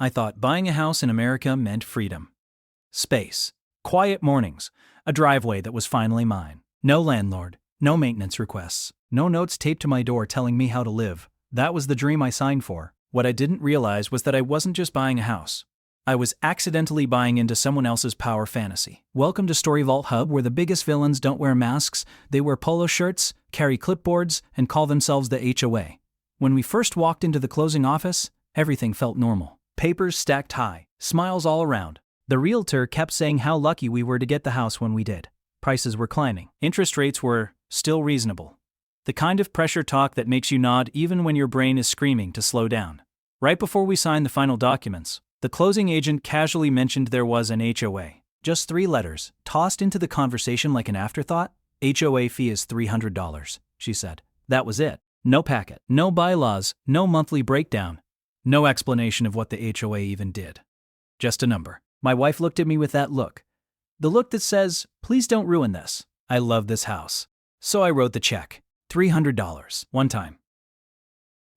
I thought buying a house in America meant freedom. Space. Quiet mornings. A driveway that was finally mine. No landlord. No maintenance requests. No notes taped to my door telling me how to live. That was the dream I signed for. What I didn't realize was that I wasn't just buying a house. I was accidentally buying into someone else's power fantasy. Welcome to Story Vault Hub, where the biggest villains don't wear masks, they wear polo shirts, carry clipboards, and call themselves the HOA. When we first walked into the closing office, everything felt normal. Papers stacked high, smiles all around. The realtor kept saying how lucky we were to get the house when we did. Prices were climbing. Interest rates were still reasonable. The kind of pressure talk that makes you nod even when your brain is screaming to slow down. Right before we signed the final documents, the closing agent casually mentioned there was an HOA. Just 3 letters, tossed into the conversation like an afterthought. HOA fee is $300, she said. That was it. No packet, no bylaws, no monthly breakdown, no explanation of what the HOA even did. Just a number. My wife looked at me with that look. The look that says, please don't ruin this. I love this house. So I wrote the check. $300, one time.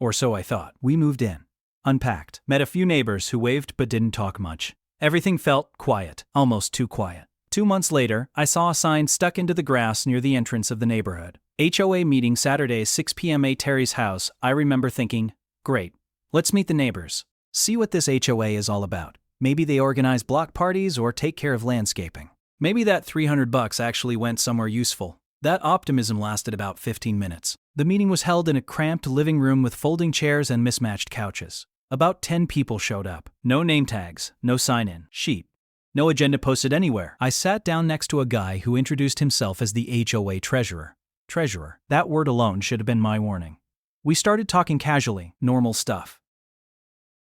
Or so I thought. We moved in. Unpacked. Met a few neighbors who waved but didn't talk much. Everything felt quiet, almost too quiet. 2 months later, I saw a sign stuck into the grass near the entrance of the neighborhood. HOA meeting Saturday 6 p.m. at Terry's house. I remember thinking, great, let's meet the neighbors. See what this HOA is all about. Maybe they organize block parties or take care of landscaping. Maybe that $300 actually went somewhere useful. That optimism lasted about 15 minutes. The meeting was held in a cramped living room with folding chairs and mismatched couches. About 10 people showed up. No name tags, no sign-in sheet, no agenda posted anywhere. I sat down next to a guy who introduced himself as the HOA treasurer. Treasurer. That word alone should have been my warning. We started talking casually, normal stuff.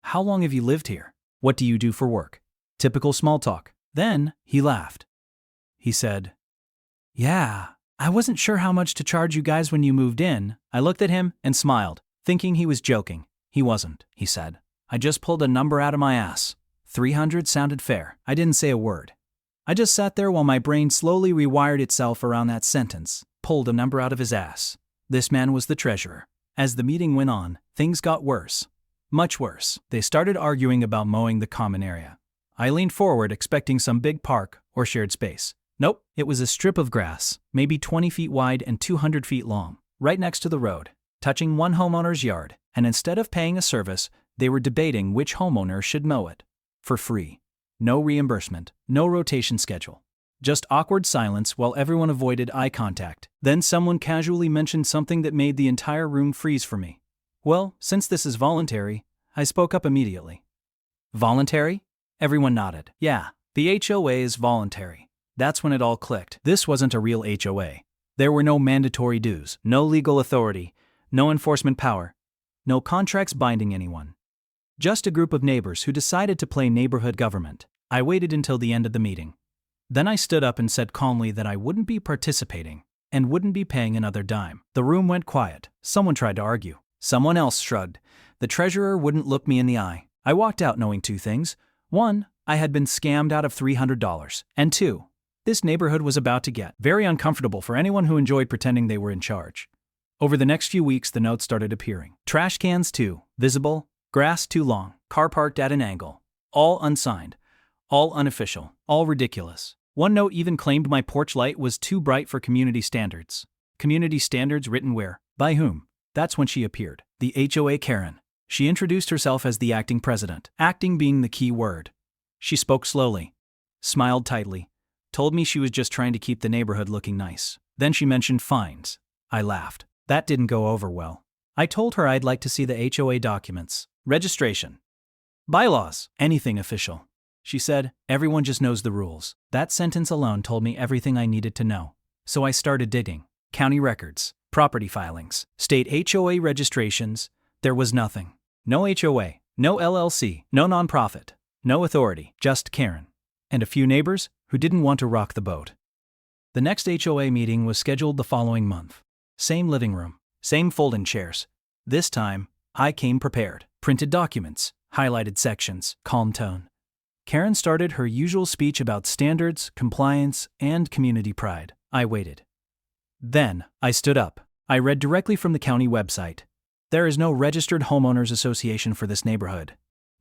How long have you lived here? What do you do for work? Typical small talk. Then, he laughed. He said, yeah, I wasn't sure how much to charge you guys when you moved in. I looked at him and smiled, thinking he was joking. He wasn't, he said. I just pulled a number out of my ass. 300 sounded fair. I didn't say a word. I just sat there while my brain slowly rewired itself around that sentence. Pulled a number out of his ass. This man was the treasurer. As the meeting went on, things got worse. Much worse. They started arguing about mowing the common area. I leaned forward expecting some big park or shared space. Nope, it was a strip of grass, maybe 20 feet wide and 200 feet long, right next to the road, touching one homeowner's yard, and instead of paying a service, they were debating which homeowner should mow it. For free. No reimbursement, no rotation schedule. Just awkward silence while everyone avoided eye contact. Then someone casually mentioned something that made the entire room freeze for me. Well, since this is voluntary, I spoke up immediately. Voluntary? Everyone nodded. Yeah, the HOA is voluntary. That's when it all clicked. This wasn't a real HOA. There were no mandatory dues, no legal authority, no enforcement power, no contracts binding anyone. Just a group of neighbors who decided to play neighborhood government. I waited until the end of the meeting. Then I stood up and said calmly that I wouldn't be participating and wouldn't be paying another dime. The room went quiet. Someone tried to argue. Someone else shrugged. The treasurer wouldn't look me in the eye. I walked out knowing 2 things. 1, I had been scammed out of $300. And 2, this neighborhood was about to get very uncomfortable for anyone who enjoyed pretending they were in charge. Over the next few weeks, the notes started appearing. Trash cans too visible, grass too long, car parked at an angle. All unsigned, all unofficial, all ridiculous. One note even claimed my porch light was too bright for community standards. Community standards written where? By whom? That's when she appeared. The HOA Karen. She introduced herself as the acting president, acting being the key word. She spoke slowly, smiled tightly, told me she was just trying to keep the neighborhood looking nice. Then she mentioned fines. I laughed. That didn't go over well. I told her I'd like to see the HOA documents, registration, bylaws, anything official. She said, everyone just knows the rules. That sentence alone told me everything I needed to know. So I started digging. County records, property filings, state HOA registrations. There was nothing. No HOA, no LLC, no nonprofit, no authority, just Karen. And a few neighbors who didn't want to rock the boat. The next HOA meeting was scheduled the following month. Same living room, same folding chairs. This time, I came prepared. Printed documents, highlighted sections, calm tone. Karen started her usual speech about standards, compliance, and community pride. I waited. Then, I stood up. I read directly from the county website. There is no registered homeowners association for this neighborhood.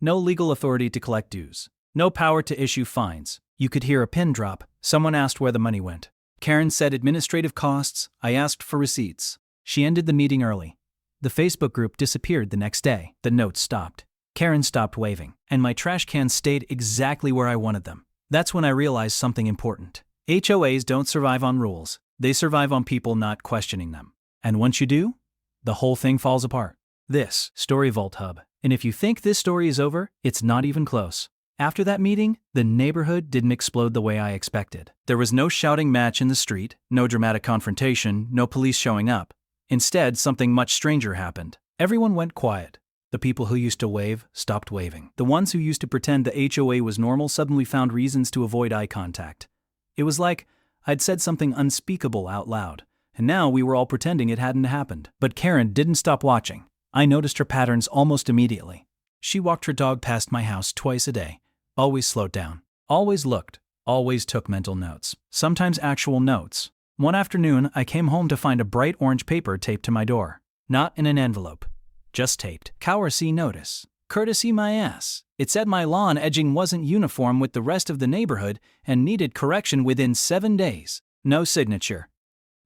No legal authority to collect dues. No power to issue fines. You could hear a pin drop. Someone asked where the money went. Karen said administrative costs. I asked for receipts. She ended the meeting early. The Facebook group disappeared the next day. The notes stopped. Karen stopped waving, and my trash cans stayed exactly where I wanted them. That's when I realized something important. HOAs don't survive on rules. They survive on people not questioning them. And once you do, the whole thing falls apart. This Story Vault Hub. And if you think this story is over, it's not even close. After that meeting, the neighborhood didn't explode the way I expected. There was no shouting match in the street, no dramatic confrontation, no police showing up. Instead, something much stranger happened. Everyone went quiet. The people who used to wave stopped waving. The ones who used to pretend the HOA was normal suddenly found reasons to avoid eye contact. It was like I'd said something unspeakable out loud, and now we were all pretending it hadn't happened. But Karen didn't stop watching. I noticed her patterns almost immediately. She walked her dog past my house twice a day, always slowed down, always looked, always took mental notes, sometimes actual notes. One afternoon, I came home to find a bright orange paper taped to my door. Not in an envelope. Just taped. Courtesy notice. Courtesy my ass. It said my lawn edging wasn't uniform with the rest of the neighborhood and needed correction within 7 days. No signature.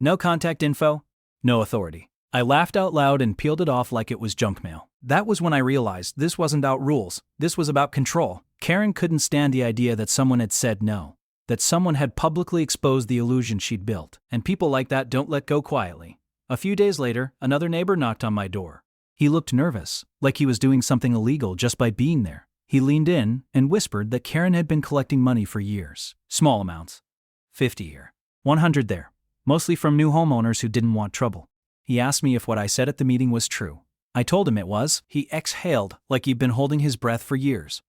No contact info. No authority. I laughed out loud and peeled it off like it was junk mail. That was when I realized this wasn't about rules. This was about control. Karen couldn't stand the idea that someone had said no. That someone had publicly exposed the illusion she'd built. And people like that don't let go quietly. A few days later, another neighbor knocked on my door. He looked nervous, like he was doing something illegal just by being there. He leaned in and whispered that Karen had been collecting money for years. Small amounts. 50 here. 100 there. Mostly from new homeowners who didn't want trouble. He asked me if what I said at the meeting was true. I told him it was. He exhaled like he'd been holding his breath for years.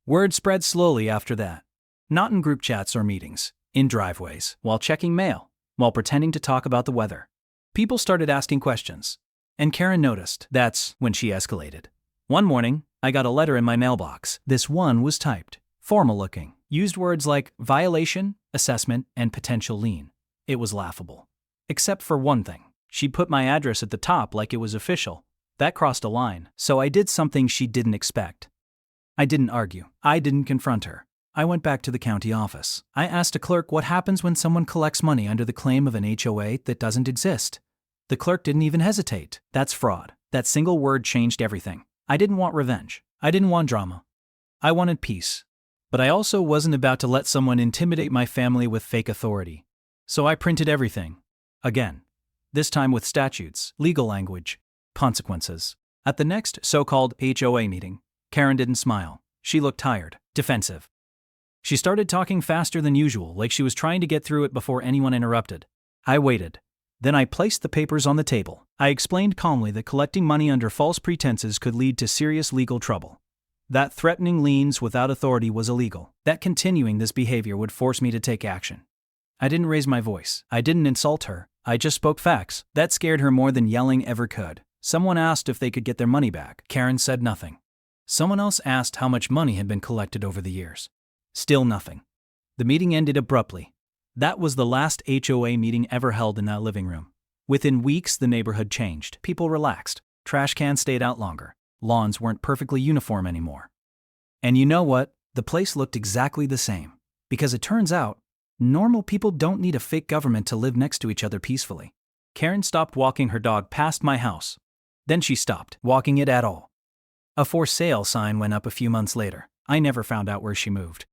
Word spread slowly after that. Not in group chats or meetings. In driveways. While checking mail. While pretending to talk about the weather. People started asking questions. And Karen noticed. That's when she escalated. One morning, I got a letter in my mailbox. This one was typed. Formal looking. Used words like violation, assessment, and potential lien. It was laughable. Except for one thing. She put my address at the top like it was official. That crossed a line. So I did something she didn't expect. I didn't argue. I didn't confront her. I went back to the county office. I asked a clerk what happens when someone collects money under the claim of an HOA that doesn't exist. The clerk didn't even hesitate. That's fraud. That single word changed everything. I didn't want revenge. I didn't want drama. I wanted peace. But I also wasn't about to let someone intimidate my family with fake authority. So I printed everything. Again. This time with statutes, legal language, consequences. At the next so-called HOA meeting, Karen didn't smile. She looked tired, defensive. She started talking faster than usual, like she was trying to get through it before anyone interrupted. I waited. Then I placed the papers on the table. I explained calmly that collecting money under false pretenses could lead to serious legal trouble. That threatening liens without authority was illegal. That continuing this behavior would force me to take action. I didn't raise my voice. I didn't insult her. I just spoke facts. That scared her more than yelling ever could. Someone asked if they could get their money back. Karen said nothing. Someone else asked how much money had been collected over the years. Still nothing. The meeting ended abruptly. That was the last HOA meeting ever held in that living room. Within weeks, the neighborhood changed. People relaxed. Trash cans stayed out longer. Lawns weren't perfectly uniform anymore. And you know what? The place looked exactly the same. Because it turns out, normal people don't need a fake government to live next to each other peacefully. Karen stopped walking her dog past my house. Then she stopped walking it at all. A for sale sign went up a few months later. I never found out where she moved.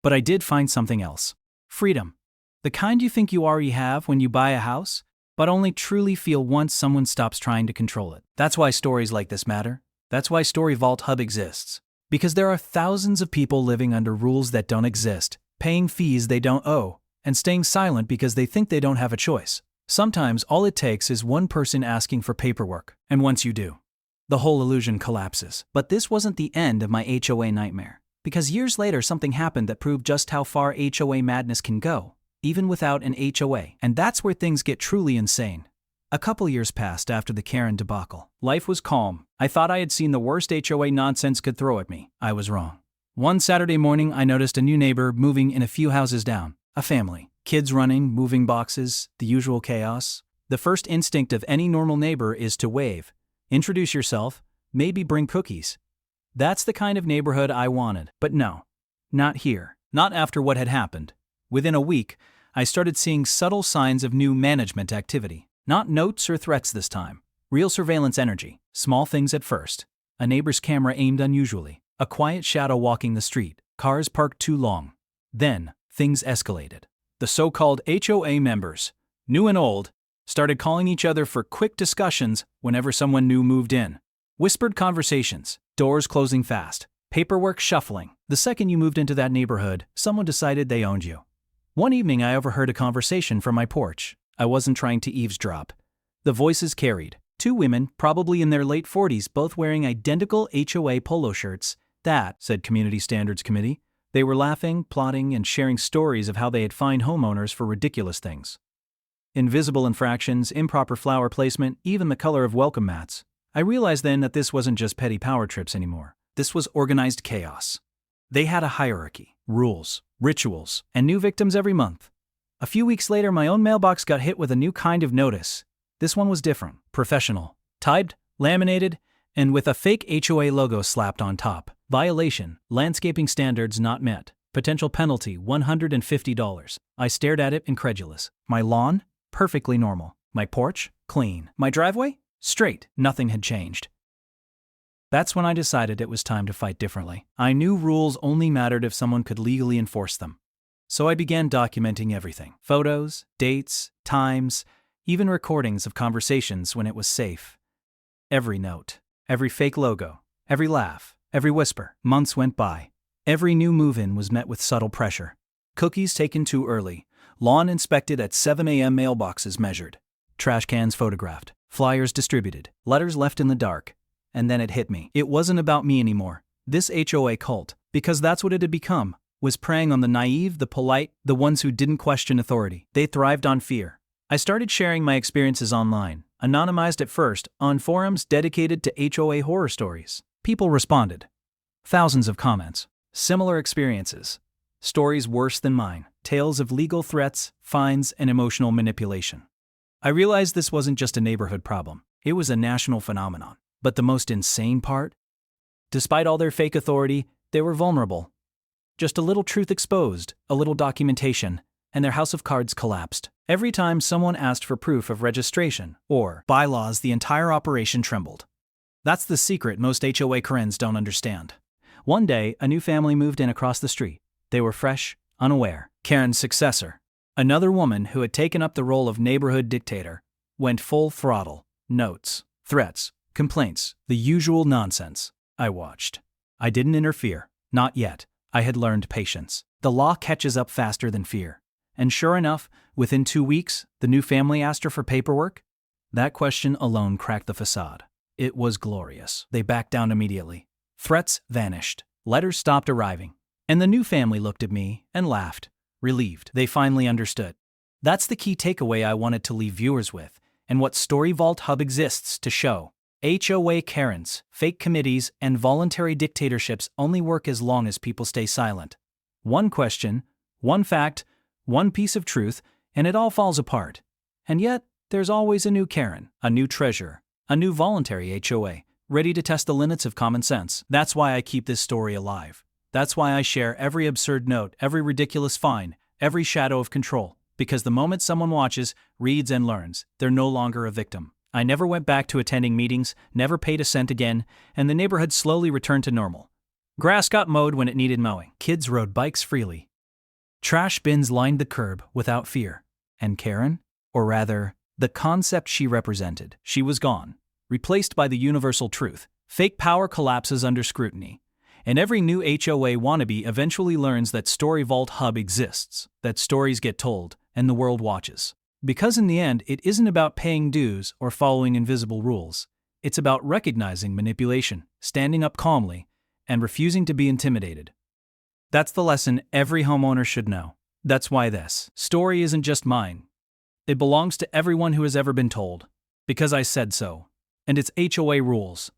But I did find something else. Freedom. The kind you think you already have when you buy a house, but only truly feel once someone stops trying to control it. That's why stories like this matter. That's why Story Vault Hub exists. Because there are thousands of people living under rules that don't exist, paying fees they don't owe, and staying silent because they think they don't have a choice. Sometimes all it takes is one person asking for paperwork, and once you do, the whole illusion collapses. But this wasn't the end of my HOA nightmare. Because years later something happened that proved just how far HOA madness can go, even without an HOA. And that's where things get truly insane. A couple years passed after the Karen debacle. Life was calm. I thought I had seen the worst HOA nonsense could throw at me. I was wrong. One Saturday morning I noticed a new neighbor moving in a few houses down. A family. Kids running, moving boxes, the usual chaos. The first instinct of any normal neighbor is to wave. Introduce yourself, maybe bring cookies. That's the kind of neighborhood I wanted. But no, not here. Not after what had happened. Within a week, I started seeing subtle signs of new management activity. Not notes or threats this time. Real surveillance energy. Small things at first. A neighbor's camera aimed unusually. A quiet shadow walking the street. Cars parked too long. Then, things escalated. The so-called HOA members, new and old, started calling each other for quick discussions whenever someone new moved in. Whispered conversations, doors closing fast, paperwork shuffling. The second you moved into that neighborhood, someone decided they owned you. One evening I overheard a conversation from my porch. I wasn't trying to eavesdrop. The voices carried. Two women, probably in their late 40s, both wearing identical HOA polo shirts. That, said Community Standards Committee. They were laughing, plotting, and sharing stories of how they had fined homeowners for ridiculous things. Invisible infractions, improper flower placement, even the color of welcome mats. I realized then that this wasn't just petty power trips anymore. This was organized chaos. They had a hierarchy, rules, rituals, and new victims every month. A few weeks later, my own mailbox got hit with a new kind of notice. This one was different, professional, typed, laminated, and with a fake HOA logo slapped on top. Violation, landscaping standards not met. Potential penalty, $150. I stared at it incredulous. My lawn? Perfectly normal. My porch? Clean. My driveway? Straight. Nothing had changed. That's when I decided it was time to fight differently. I knew rules only mattered if someone could legally enforce them. So I began documenting everything. Photos, dates, times, even recordings of conversations when it was safe. Every note, every fake logo, every laugh, every whisper. Months went by. Every new move-in was met with subtle pressure. Cookies taken too early. Lawn inspected at 7 a.m. Mailboxes measured. Trash cans photographed. Flyers distributed. Letters left in the dark. And then it hit me. It wasn't about me anymore. This HOA cult, because that's what it had become, was preying on the naive, the polite, the ones who didn't question authority. They thrived on fear. I started sharing my experiences online, anonymized at first, on forums dedicated to HOA horror stories. People responded. Thousands of comments. Similar experiences. Stories worse than mine. Tales of legal threats, fines, and emotional manipulation. I realized this wasn't just a neighborhood problem. It was a national phenomenon. But the most insane part? Despite all their fake authority, they were vulnerable. Just a little truth exposed, a little documentation, and their house of cards collapsed. Every time someone asked for proof of registration or bylaws, the entire operation trembled. That's the secret most HOA Karens don't understand. One day, a new family moved in across the street. They were fresh, unaware. Karen's successor, another woman who had taken up the role of neighborhood dictator, went full throttle. Notes, threats, complaints, the usual nonsense. I watched. I didn't interfere. Not yet. I had learned patience. The law catches up faster than fear. And sure enough, within 2 weeks, the new family asked her for paperwork. That question alone cracked the facade. It was glorious. They backed down immediately. Threats vanished. Letters stopped arriving. And the new family looked at me and laughed, relieved. They finally understood. That's the key takeaway I wanted to leave viewers with, and what Story Vault Hub exists to show. HOA Karens, fake committees, and voluntary dictatorships only work as long as people stay silent. One question, one fact, one piece of truth, and it all falls apart. And yet, there's always a new Karen, a new treasure, a new voluntary HOA, ready to test the limits of common sense. That's why I keep this story alive. That's why I share every absurd note, every ridiculous fine, every shadow of control. Because the moment someone watches, reads, and learns, they're no longer a victim. I never went back to attending meetings, never paid a cent again, and the neighborhood slowly returned to normal. Grass got mowed when it needed mowing. Kids rode bikes freely. Trash bins lined the curb without fear. And Karen? Or rather, the concept she represented. She was gone, replaced by the universal truth. Fake power collapses under scrutiny. And every new HOA wannabe eventually learns that Story Vault Hub exists, that stories get told, and the world watches. Because in the end, it isn't about paying dues or following invisible rules. It's about recognizing manipulation, standing up calmly, and refusing to be intimidated. That's the lesson every homeowner should know. That's why this story isn't just mine. It belongs to everyone who has ever been told. Because I said so. And it's HOA rules.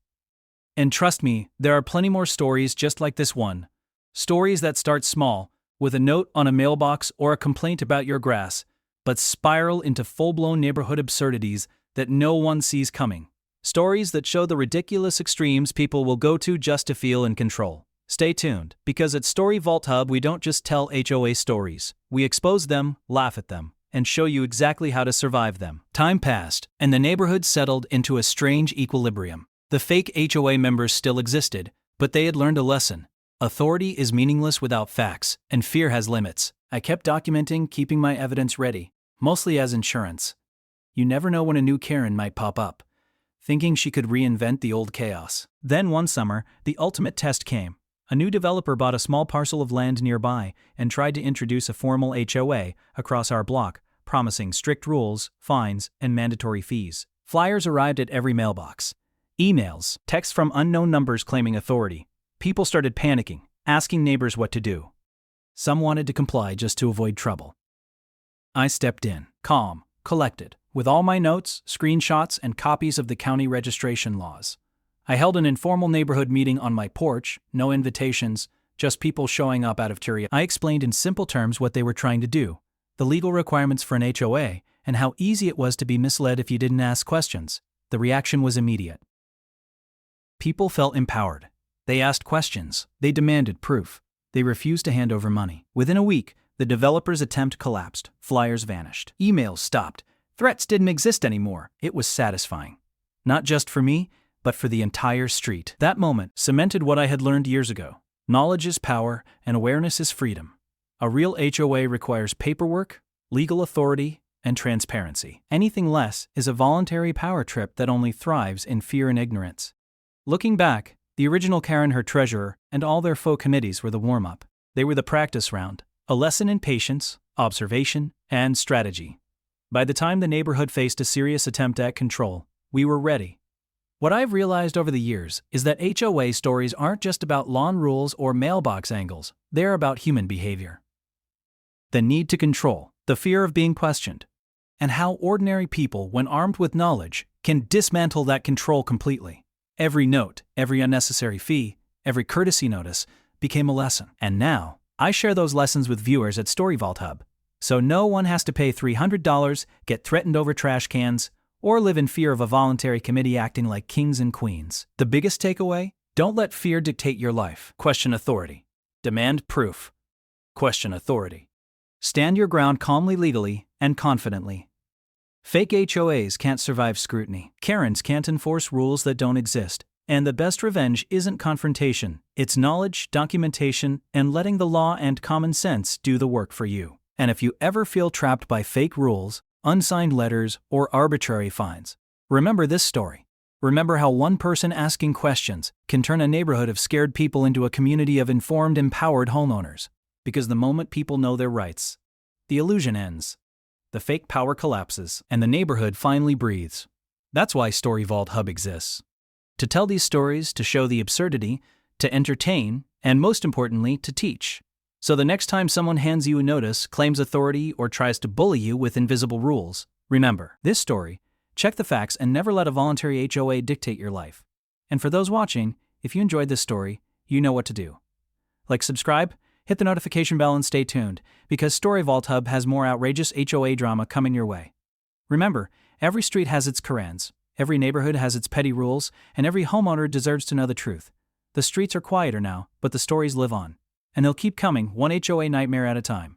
And trust me, there are plenty more stories just like this one. Stories that start small, with a note on a mailbox or a complaint about your grass, but spiral into full-blown neighborhood absurdities that no one sees coming. Stories that show the ridiculous extremes people will go to just to feel in control. Stay tuned, because at Story Vault Hub we don't just tell HOA stories, we expose them, laugh at them, and show you exactly how to survive them. Time passed, and the neighborhood settled into a strange equilibrium. The fake HOA members still existed, but they had learned a lesson. Authority is meaningless without facts, and fear has limits. I kept documenting, keeping my evidence ready, mostly as insurance. You never know when a new Karen might pop up, thinking she could reinvent the old chaos. Then one summer, the ultimate test came. A new developer bought a small parcel of land nearby and tried to introduce a formal HOA across our block, promising strict rules, fines, and mandatory fees. Flyers arrived at every mailbox. Emails, texts from unknown numbers claiming authority. People started panicking, asking neighbors what to do. Some wanted to comply just to avoid trouble. I stepped in, calm, collected, with all my notes, screenshots, and copies of the county registration laws. I held an informal neighborhood meeting on my porch, no invitations, just people showing up out of curiosity. I explained in simple terms what they were trying to do, the legal requirements for an HOA, and how easy it was to be misled if you didn't ask questions. The reaction was immediate. People felt empowered. They asked questions. They demanded proof. They refused to hand over money. Within a week, the developer's attempt collapsed. Flyers vanished. Emails stopped. Threats didn't exist anymore. It was satisfying. Not just for me, but for the entire street. That moment cemented what I had learned years ago. Knowledge is power, and awareness is freedom. A real HOA requires paperwork, legal authority, and transparency. Anything less is a voluntary power trip that only thrives in fear and ignorance. Looking back, the original Karen, her treasurer, and all their faux committees were the warm-up. They were the practice round, a lesson in patience, observation, and strategy. By the time the neighborhood faced a serious attempt at control, we were ready. What I've realized over the years is that HOA stories aren't just about lawn rules or mailbox angles, they're about human behavior. The need to control, the fear of being questioned, and how ordinary people, when armed with knowledge, can dismantle that control completely. Every note, every unnecessary fee, every courtesy notice became a lesson. And now, I share those lessons with viewers at Story Vault Hub, so no one has to pay $300, get threatened over trash cans, or live in fear of a voluntary committee acting like kings and queens. The biggest takeaway? Don't let fear dictate your life. Question authority. Demand proof. Question authority. Stand your ground calmly, legally, and confidently. Fake HOAs can't survive scrutiny. Karens can't enforce rules that don't exist. And the best revenge isn't confrontation. It's knowledge, documentation, and letting the law and common sense do the work for you. And if you ever feel trapped by fake rules, unsigned letters, or arbitrary fines, remember this story. Remember how one person asking questions can turn a neighborhood of scared people into a community of informed, empowered homeowners. Because the moment people know their rights, the illusion ends. The fake power collapses, and the neighborhood finally breathes. That's why Story Vault Hub exists. To tell these stories, to show the absurdity, to entertain, and most importantly, to teach. So the next time someone hands you a notice, claims authority, or tries to bully you with invisible rules, remember this story, check the facts, and never let a voluntary HOA dictate your life. And for those watching, if you enjoyed this story, you know what to do. Like, subscribe, hit the notification bell, and stay tuned, because Story Vault Hub has more outrageous HOA drama coming your way. Remember, every street has its Karens, every neighborhood has its petty rules, and every homeowner deserves to know the truth. The streets are quieter now, but the stories live on. And they'll keep coming, one HOA nightmare at a time.